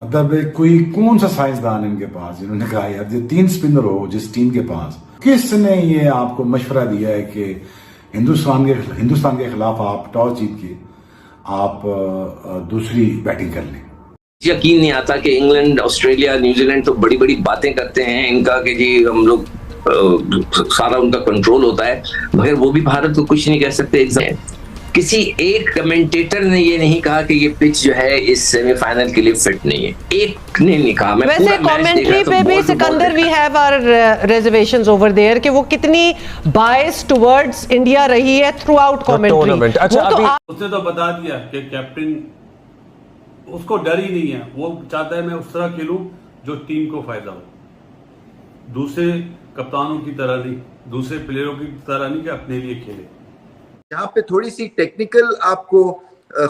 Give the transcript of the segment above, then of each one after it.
मतलब कोई कौन सा साइंसदान इनके पास जिन्होंने कहा यार जो 3 स्पिनर हो जिस टीम के पास, किसने ये आपको मशवरा दिया है कि हिंदुस्तान के खिलाफ आप टॉस जीत के आप दूसरी बैटिंग कर लें। यकीन नहीं आता कि इंग्लैंड, ऑस्ट्रेलिया, न्यूजीलैंड तो बड़ी बड़ी बातें करते हैं इनका कि जी हम लोग सारा उनका कंट्रोल होता है, मगर वो भी भारत को कुछ नहीं कह सकते। किसी एक कमेंटेटर ने ये नहीं कहा कि ये पिच जो है इस सेमीफाइनल के लिए फिट नहीं है, एक ने नहीं कहा। वैसे कमेंट्री पे भी Sikandar we have our reservations over there कि वो कितनी बायस टुवर्ड्स इंडिया रही है थ्रू आउट कमेंट्री। अच्छा, उसने तो बता दिया कि कैप्टन उसको डर ही नहीं है, वो चाहता है मैं उस तरह खेलूं जो टीम को फायदा हो, दूसरे कप्तानों की तरह नहीं, दूसरे प्लेयरों की तरह नहीं कि अपने लिए खेले। यहाँ पे थोड़ी सी टेक्निकल आपको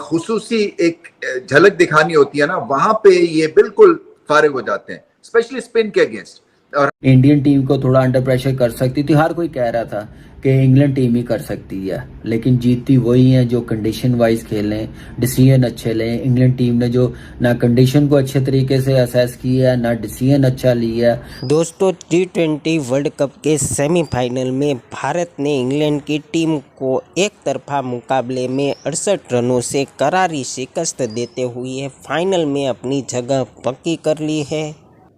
खुसूसी एक झलक दिखानी होती है ना, वहां पे ये बिल्कुल फारिग हो जाते हैं, स्पेशली स्पिन के अगेंस्ट। और इंडियन टीम को थोड़ा अंडर प्रेशर कर सकती थी, हर कोई कह रहा था कि इंग्लैंड टीम ही कर सकती है, लेकिन जीतती वही है जो कंडीशन वाइज खेलें, डिसीजन अच्छे लें। इंग्लैंड टीम ने जो ना कंडीशन को अच्छे तरीके से असेस किया है, ना डिसीजन अच्छा लिया। दोस्तों, T20 वर्ल्ड कप के सेमीफाइनल में भारत ने इंग्लैंड की टीम को एक तरफा मुकाबले में 68 रनों से करारी शिकस्त देते हुए फाइनल में अपनी जगह पक्की कर ली है।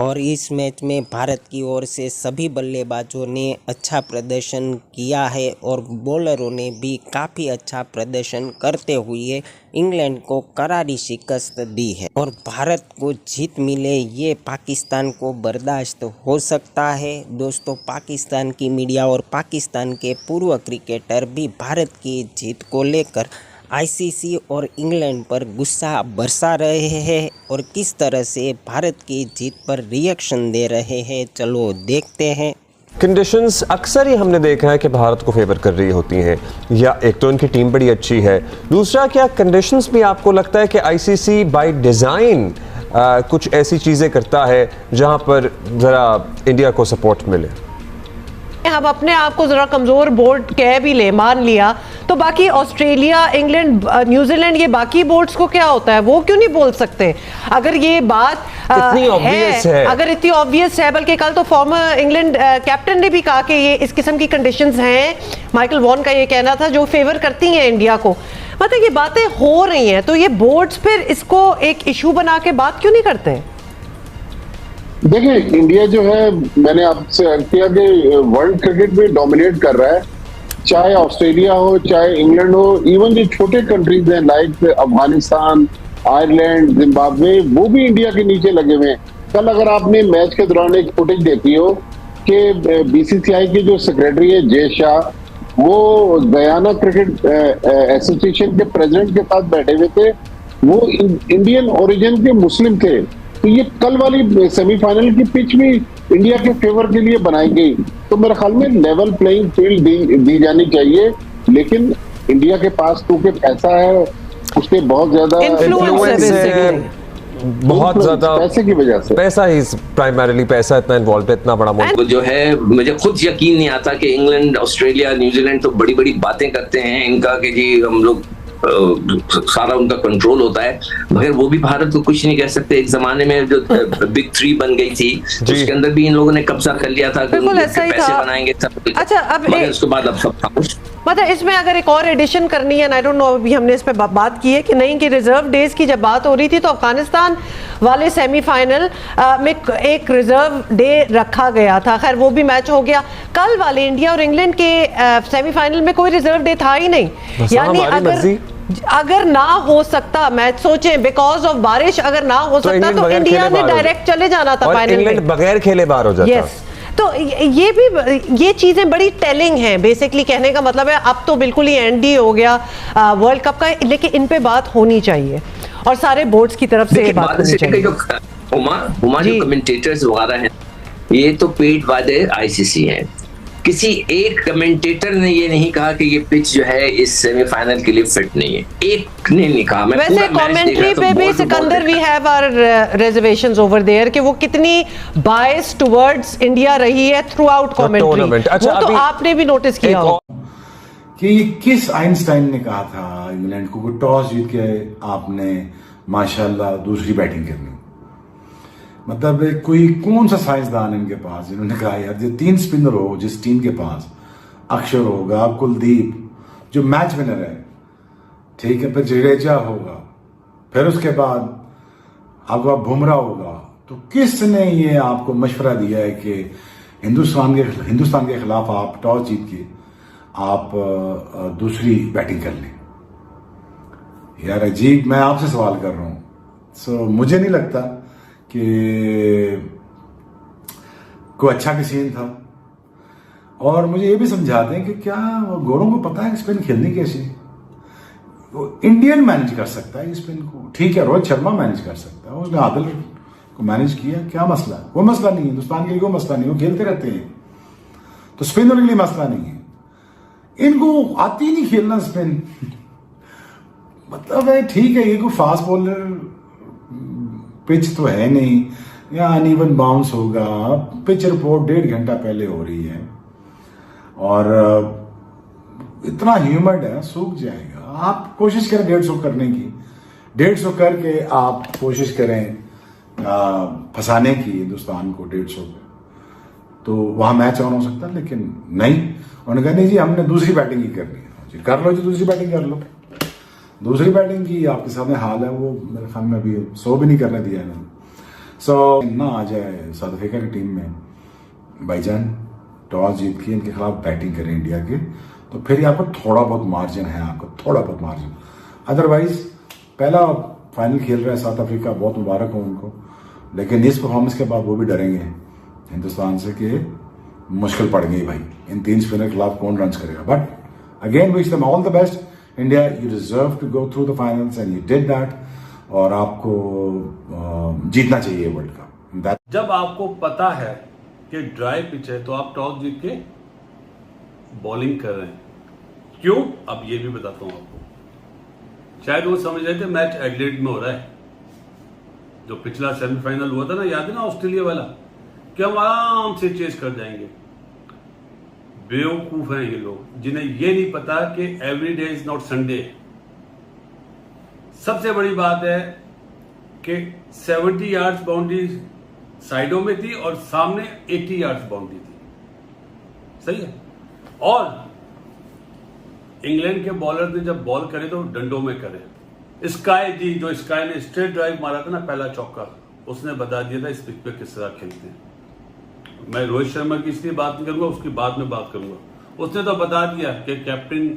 और इस मैच में भारत की ओर से सभी बल्लेबाजों ने अच्छा प्रदर्शन किया है और बॉलरों ने भी काफ़ी अच्छा प्रदर्शन करते हुए इंग्लैंड को करारी शिकस्त दी है। और भारत को जीत मिले ये पाकिस्तान को बर्दाश्त हो सकता है। दोस्तों, पाकिस्तान की मीडिया और पाकिस्तान के पूर्व क्रिकेटर भी भारत की जीत को लेकर आईसीसी और इंग्लैंड पर गुस्सा बरसा रहे हैं और किस तरह से भारत की जीत पर रिएक्शन दे रहे हैं, चलो देखते हैं। कंडीशंस अक्सर ही हमने देखा है कि भारत को फेवर कर रही होती हैं, या एक तो इनकी टीम बड़ी अच्छी है, दूसरा क्या कंडीशंस भी आपको लगता है कि आईसीसी बाय डिज़ाइन कुछ ऐसी चीज़ें करता है जहां पर ज़रा इंडिया को सपोर्ट मिले। हम अपने आप को जरा कमजोर बोर्ड कह भी ले, मान लिया, तो बाकी ऑस्ट्रेलिया, इंग्लैंड, न्यूजीलैंड, ये बाकी बोर्ड्स को क्या होता है, वो क्यों नहीं बोल सकते? अगर ये बात इतनी ऑब्वियस है, अगर इतनी ऑब्वियस है, बल्कि कल तो फॉर्मर इंग्लैंड कैप्टन ने भी कहा कि ये इस किस्म की कंडीशंस हैं, माइकल वॉन का ये कहना था, जो फेवर करती हैं इंडिया को। मतलब ये बातें हो रही हैं, तो ये बोर्ड्स फिर इसको एक इशू बना के बात क्यों नहीं करते? देखिए, इंडिया जो है, मैंने आपसे अर्ज किया कि वर्ल्ड क्रिकेट में डोमिनेट कर रहा है, चाहे ऑस्ट्रेलिया हो, चाहे इंग्लैंड हो, इवन जो छोटे कंट्रीज हैं लाइक अफगानिस्तान, आयरलैंड, जिम्बाब्वे, वो भी इंडिया के नीचे लगे हुए हैं। कल अगर आपने मैच के दौरान एक फुटेज देखी हो कि बीसीसीआई के जो सेक्रेटरी है जय शाह, वो गयाना क्रिकेट एसोसिएशन के प्रेसिडेंट के साथ बैठे हुए थे, वो इंडियन ओरिजिन के मुस्लिम थे। तो ये कल वाली सेमीफाइनल की पिच भी इंडिया के फेवर के लिए बनाई गई, तो मेरे ख्याल में लेवल प्लेइंग फील्ड दी जानी चाहिए। लेकिन इंडिया के पास क्योंकि पैसा है, उसके बहुत ज्यादा इन्फ्लुएंस है, बहुत ज्यादा पैसे की वजह से, पैसा ही प्राइमरीली, पैसा इतना इन्वॉल्व है, इतना बड़ा मुल्क जो है। मुझे खुद यकीन नहीं आता कि इंग्लैंड, ऑस्ट्रेलिया, न्यूजीलैंड तो बड़ी बड़ी बातें करते हैं इनका कि जी हम लोग सारा उनका कंट्रोल होता है, मगर वो भी भारत को कुछ नहीं कह सकते। एक जमाने में जो बिग 3 बन गई थी, उसके अंदर भी इन लोगों ने कब्जा कर लिया था, पैसे बनाएंगे सब। अच्छा, अब उसके बाद अब सब खामोश। मतलब इसमें अगर एक और एडिशन करनी है, आई डोंट नो, अभी हमने इस पे बात की है कि नहीं, कि रिजर्व डेज की जब बात हो रही थी तो अफगानिस्तान वाले सेमीफाइनल में एक रिजर्व डे रखा गया था, खैर वो भी मैच हो गया। कल वाले इंडिया और इंग्लैंड के सेमीफाइनल में कोई रिजर्व डे था ही नहीं, यानी अगर ना हो सकता मैच, सोचें बिकॉज ऑफ बारिश, अगर ना हो सकता तो इंडिया ने डायरेक्ट चले जाना था फाइनल में, इंग्लैंड बगैर खेले बाहर हो जाता। यस, तो ये चीजें बड़ी टेलिंग हैं। बेसिकली कहने का मतलब है अब तो बिल्कुल ही एंड ही हो गया वर्ल्ड कप का, लेकिन इन पे बात होनी चाहिए और सारे बोर्ड्स की तरफ से बात होनी चाहिए। हुमा जो कमेंटेटर्स वगैरह हैं, ये तो पेड वादे आईसीसी हैं। किसी एक कमेंटेटर ने ये नहीं कहा कि ये पिच जो है इस सेमीफाइनल के लिए फिट नहीं है, एक ने नहीं कहा। वैसे कमेंट्री पे भी Sikandar we have our reservations over there कि वो कितनी बायस टुवर्ड्स इंडिया रही है थ्रू आउट कमेंट्री। अच्छा, वो तो आपने भी नोटिस किया हो कि किस आइंस्टाइन ने कहा था इंग्लैंड को टॉस जीत के आपने माशाल्लाह दूसरी बैटिंग करनी। मतलब कोई कौन सा साइंसदान इनके पास जिन्होंने कहा यार जो 3 स्पिनर हो जिस टीम के पास, अक्षर होगा, कुलदीप जो मैच विनर है, ठीक है, फिर जडेजा होगा, फिर उसके बाद आपका बुमराह होगा, तो किसने ये आपको मशवरा दिया है कि हिंदुस्तान के खिलाफ आप टॉस जीत के आप दूसरी बैटिंग कर लें? यार अजीब, मैं आपसे सवाल कर रहा हूं। सो मुझे नहीं लगता कि कोई अच्छा किसी था। और मुझे ये भी समझाते हैं कि क्या गोरों को पता है स्पिन खेलनी कैसे? वो इंडियन मैनेज कर सकता है स्पिन को, ठीक है, रोहित शर्मा मैनेज कर सकता है, उसने आदिल को मैनेज किया, क्या मसला है? कोई मसला नहीं है, हिंदुस्तान के लिए कोई मसला नहीं, वो खेलते रहते हैं, तो स्पिनर के लिए मसला नहीं है। इनको आती नहीं खेलना स्पिन मतलब है, ठीक है, ये कोई फास्ट बॉलर पिच तो है नहीं, या अनइवन बाउंस होगा, पिच रिपोर्ट 1.5 घंटा पहले हो रही है और इतना ह्यूमड है, सूख जाएगा। आप कोशिश करें 150 करने की, 150 करके आप कोशिश करें फंसाने की हिंदुस्तान को 150 पे, तो वहां मैच ऑन हो सकता है। लेकिन नहीं, उन्होंने कहा नहीं जी हमने दूसरी बैटिंग ही करनी है। जी कर लो जी, दूसरी बैटिंग कर लो। दूसरी बैटिंग की आपके सामने हाल है, वो मेरे ख्याल में अभी 100 भी नहीं करने दिया इन्होंने। सो ना आ जाए साउथ अफ्रीका की टीम में भाईजान, टॉस जीत के इनके खिलाफ बैटिंग करें इंडिया के, तो फिर आपको थोड़ा बहुत मार्जिन है, आपको थोड़ा बहुत मार्जिन। अदरवाइज पहला फाइनल खेल रहा है साउथ अफ्रीका, बहुत मुबारक हो उनको, लेकिन इस परफॉर्मेंस के बाद वो भी डरेंगे हिंदुस्तान से कि मुश्किल पड़ गई भाई, इन 3 स्पिनर के खिलाफ कौन रन करेगा। But again wish them all the best India, you deserve to go through the finals and you did that, और आपको जीतना चाहिए वर्ल्ड कप। जब आपको पता है कि ड्राई पिच है तो आप टॉस जीत के बॉलिंग कर रहे हैं, क्यों? अब ये भी बताता हूं आपको। शायद वो समझ रहे थे मैच एडिलेड में हो रहा है, जो पिछला सेमीफाइनल हुआ था ना, याद है ना, ऑस्ट्रेलिया वाला, कि हम आराम से चेस कर जाएंगे। बेवकूफ हैं ये लोग, जिन्हें ये नहीं पता कि every day is not Sunday. सबसे बड़ी बात है कि 70 यार्ड्स बाउंड्री साइडों में थी और सामने 80 यार्ड्स बाउंड्री थी, सही है। और इंग्लैंड के बॉलर ने जब बॉल करे तो डंडों में करे। स्काई जी, जो स्काई ने स्ट्रेट ड्राइव मारा था ना, पहला चौका, उसने बता दिया था इस पिच पे किस तरह खेलते हैं। मैं रोहित शर्मा की इसलिए बात नहीं करूंगा, उसकी बाद में बात करूंगा। उसने तो बता दिया कि कैप्टन,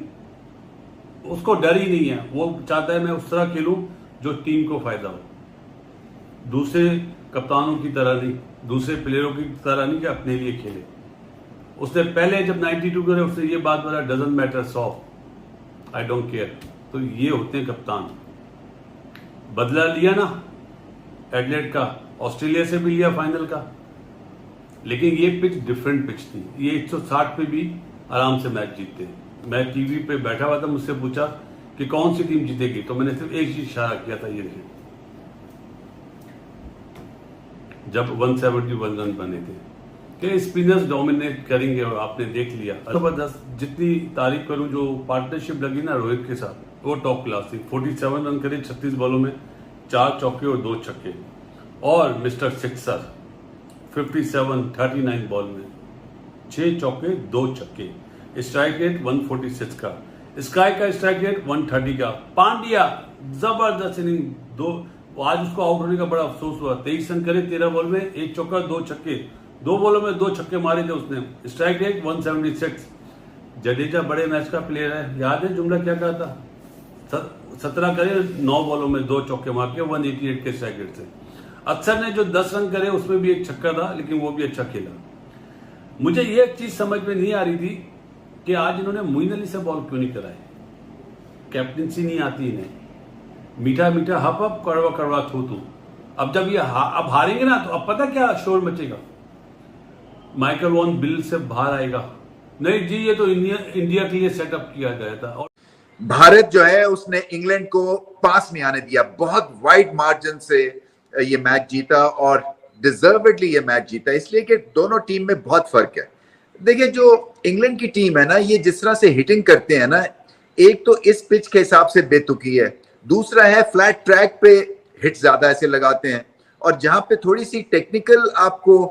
उसको डर ही नहीं है, वो चाहता है मैं उस तरह खेलूं जो टीम को फायदा हो, दूसरे कप्तानों की तरह नहीं, दूसरे प्लेयरों की तरह नहीं कि अपने लिए खेले। उसने पहले जब 92 करे उसने ये बात बोला, doesn't matter 100, I don't care. तो ये होते हैं कप्तान। बदला लिया ना एडिलेड का, ऑस्ट्रेलिया से भी लिया फाइनल का, लेकिन ये पिच डिफरेंट पिच थी। ये 160 पे भी आराम से मैच जीतते। मैं टीवी पे बैठा हुआ था, मुझसे पूछा कि कौन सी टीम जीतेगी, तो मैंने सिर्फ एक चीज इशारा किया था, ये देखिए, जब 171 रन बने थे कि स्पिनर्स डोमिनेट करेंगे, और आपने देख लिया। जबरदस्त, जितनी तारीफ करूं, जो पार्टनरशिप लगी ना रोहित के साथ, वो टॉप क्लास थी। 47 रन करे 36 बॉलों में, 4 चौके और 2 छक्के। और मिस्टर सिक्सर 57 39 बॉल में 6 चौके 2 छक्के। स्ट्राइक रेट 146 का, स्काई का स्ट्राइक रेट 130 का। पांड्या जबरदस्त इनिंग, 2 आज उसको आउट होने का बड़ा अफसोस हुआ। 23 रन करे 13 बॉल में, 1 चौका 2 छक्के, 2 बॉलों में 2 छक्के मारे थे उसने। Strike rate 176। जडेजा बड़े मैच का प्लेयर है, याद है जुमला क्या कहा था? 17 करे 9 बॉलों में 2 चौके मार के 188 के स्ट्राइक रेट से। अक्षर ने जो 10 रन करे उसमें भी 1 छक्का था, लेकिन वो भी अच्छा खेला। मुझे ये एक चीज समझ में नहीं आ रही थी कि आज इन्होंने मोइन अली से बॉल क्यों नहीं कराई। कैप्टनसी नहीं आती इन्हें, मीठा मीठा हप हप, कड़वा कड़वा थू थू। अब जब ये अब हारेंगे ना, तो अब पता क्या शोर मचेगा, माइकल वॉन बिल से बाहर आएगा। नहीं जी, ये तो इंडिया के लिए सेटअप किया गया था। और भारत जो है उसने इंग्लैंड को पास नहीं आने दिया, बहुत वाइड मार्जिन से ये मैच जीता और डिजर्वेडली ये मैच जीता, इसलिए कि दोनों टीम में बहुत फर्क है। देखिए जो इंग्लैंड की टीम है ना, ये जिस तरह से हिटिंग करते हैं ना, एक तो इस पिच के हिसाब से बेतुकी है, दूसरा है फ्लैट ट्रैक पे हिट ज्यादा ऐसे लगाते हैं, और जहां पे थोड़ी सी टेक्निकल आपको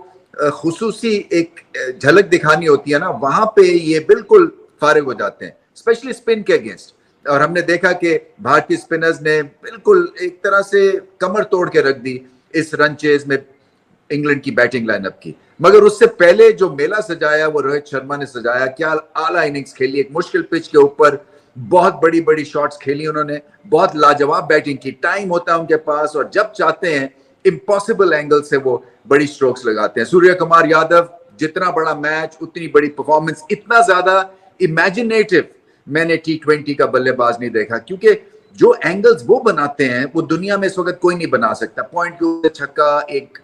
खुसूसी एक झलक दिखानी होती है ना, वहां पे ये बिल्कुल फारिग हो जाते हैं, स्पेशली स्पिन के अगेंस्ट। और हमने देखा कि भारतीय स्पिनर्स ने बिल्कुल एक तरह से कमर तोड़ के रख दी इस रन चेज में इंग्लैंड की बैटिंग लाइनअप की। मगर उससे पहले जो मेला सजाया वो रोहित शर्मा ने सजाया। क्या आला इनिंग्स खेली, एक मुश्किल पिच के ऊपर बहुत बड़ी बड़ी शॉट्स खेली उन्होंने, बहुत लाजवाब बैटिंग की। टाइम होता है उनके पास और जब चाहते हैं इम्पॉसिबल एंगल से वो बड़ी स्ट्रोक्स लगाते हैं। सूर्य कुमार यादव, जितना बड़ा मैच उतनी बड़ी परफॉर्मेंस, इतना ज्यादा इमेजिनेटिव मैंने T20 का बल्लेबाज नहीं देखा, क्योंकि जो एंगल्स वो बनाते हैं वो दुनिया में इस वक्त कोई नहीं बना सकता। पॉइंट के ऊपर छक्का, एक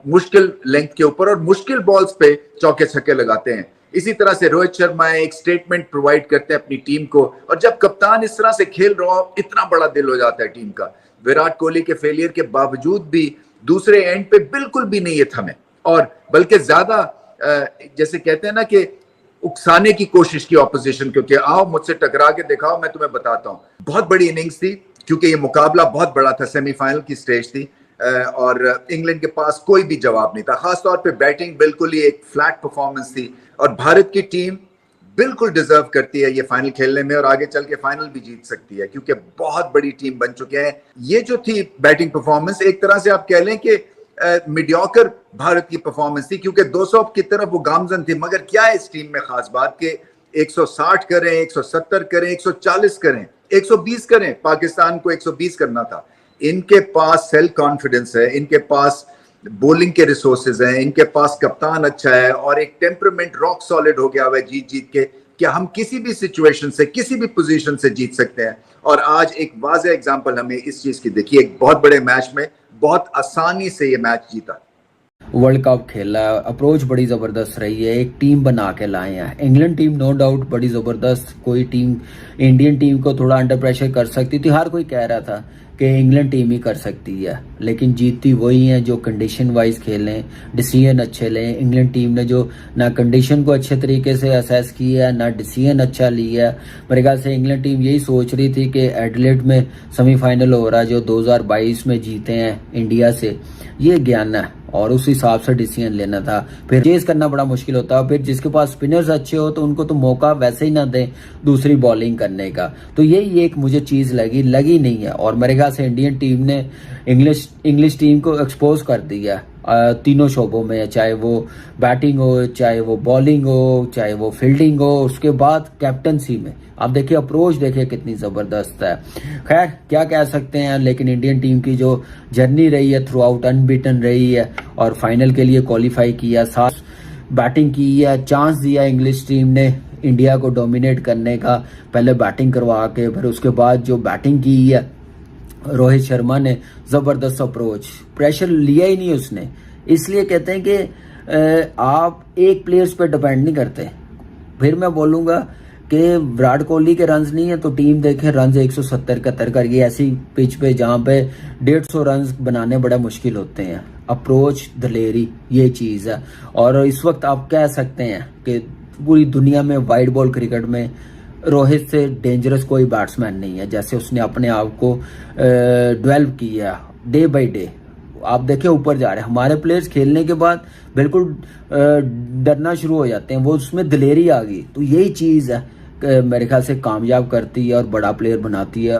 मुश्किल लेंथ के ऊपर और मुश्किल बॉल्स पे चौके छक्के लगाते हैं। इसी तरह से रोहित शर्मा एक स्टेटमेंट प्रोवाइड करते हैं अपनी टीम को, और जब कप्तान इस तरह से खेल रहा हो इतना बड़ा दिल हो जाता है टीम का। विराट कोहली के फेलियर के बावजूद भी दूसरे एंड पे बिल्कुल भी नहीं ये थमे, और बल्कि ज्यादा जैसे कहते हैं ना कि उकसाने की कोशिश की ऑपोजिशन, क्योंकि आओ मुझसे टकरा के दिखाओ, मैं तुम्हें बताता हूँ। बहुत बड़ी इनिंग्स थी, क्योंकि ये मुकाबला बहुत बड़ा था, सेमीफाइनल की स्टेज थी और इंग्लैंड के पास कोई भी जवाब नहीं था। खासतौर पे बैटिंग बिल्कुल ही एक फ्लैट परफॉर्मेंस थी, और भारत की टीम बिल्कुल डिजर्व करती है ये फाइनल खेलने में, और आगे चल के फाइनल भी जीत सकती है, क्योंकि बहुत बड़ी टीम बन चुके हैं। ये जो थी बैटिंग परफॉर्मेंस, एक तरह से आप कह लें कि मीडियोकर भारत की परफॉर्मेंस थी, क्योंकि 200 की तरफ वो गामजन थी। मगर क्या है इस टीम में खास बात कि 160 करें, 170 करें, 140 करें, 120 करें, पाकिस्तान को 120 करना था। इनके पास सेल्फ कॉन्फिडेंस है, इनके पास बॉलिंग के रिसोर्सेज हैं, इनके पास कप्तान अच्छा है, और एक टेम्परामेंट रॉक सॉलिड हो गया हुआ है जीत जीत के, कि हम किसी भी सिचुएशन से, किसी भी पोजीशन से जीत सकते हैं। और आज एक वाज़ेह एग्जांपल हमें इस चीज की देखिए, एक बहुत बड़े मैच में बहुत आसानी से ये मैच जीता। वर्ल्ड कप खेला, अप्रोच बड़ी ज़बरदस्त रही है, एक टीम बना के लाए हैं। इंग्लैंड टीम नो डाउट बड़ी ज़बरदस्त, कोई टीम इंडियन टीम को थोड़ा अंडर प्रेशर कर सकती थी। हर कोई कह रहा था कि इंग्लैंड टीम ही कर सकती है, लेकिन जीतती वही है जो कंडीशन वाइज खेलें, डिसीजन अच्छे लें। इंग्लैंड टीम ने जो ना कंडीशन को अच्छे तरीके से असेस किया है, ना डिसीजन अच्छा लिया है। मेरे ख्याल से इंग्लैंड टीम यही सोच रही थी कि एडिलेड में सेमीफाइनल हो रहा है, जो 2022 में जीते हैं इंडिया से, ये ज्ञान है, और उस हिसाब से डिसीजन लेना था। फिर चेज करना बड़ा मुश्किल होता है, फिर जिसके पास स्पिनर्स अच्छे हो तो उनको तो मौका वैसे ही ना दें दूसरी बॉलिंग करने का। तो यही एक मुझे चीज़ लगी नहीं है, और मेरे ख्याल से इंडियन टीम ने इंग्लिश टीम को एक्सपोज कर दिया तीनों शोबों में, चाहे वो बैटिंग हो, चाहे वो बॉलिंग हो, चाहे वो फील्डिंग हो। उसके बाद कैप्टनसी में आप देखिए, अप्रोच देखिए कितनी ज़बरदस्त है। खैर क्या कह सकते हैं, लेकिन इंडियन टीम की जो जर्नी रही है थ्रू आउट अनबीटन रही है, और फाइनल के लिए क्वालिफाई किया, साथ बैटिंग की है, चांस दिया इंग्लिश टीम ने इंडिया को डोमिनेट करने का, पहले बैटिंग करवा के, फिर उसके बाद जो बैटिंग की है रोहित शर्मा ने, ज़बरदस्त अप्रोच, प्रेशर लिया ही नहीं उसने। इसलिए कहते हैं कि आप एक प्लेयर्स पे डिपेंड नहीं करते। फिर मैं बोलूँगा कि विराट कोहली के रन्स नहीं है तो टीम देखे रन्स 170-71 कर गई, ऐसी पिच पे जहाँ पे 150 रन्स बनाने बड़ा मुश्किल होते हैं। अप्रोच, दलेरी, ये चीज़ है। और इस वक्त आप कह सकते हैं कि पूरी दुनिया में वाइड बॉल क्रिकेट में रोहित से डेंजरस कोई बैट्समैन नहीं है। जैसे उसने अपने आप को डेवलप किया डे बाय डे, आप देखें ऊपर जा रहे हैं। हमारे प्लेयर्स खेलने के बाद बिल्कुल डरना शुरू हो जाते हैं, वो उसमें दिलेरी आ गई। तो यही चीज़ है मेरे ख्याल से कामयाब करती है और बड़ा प्लेयर बनाती है।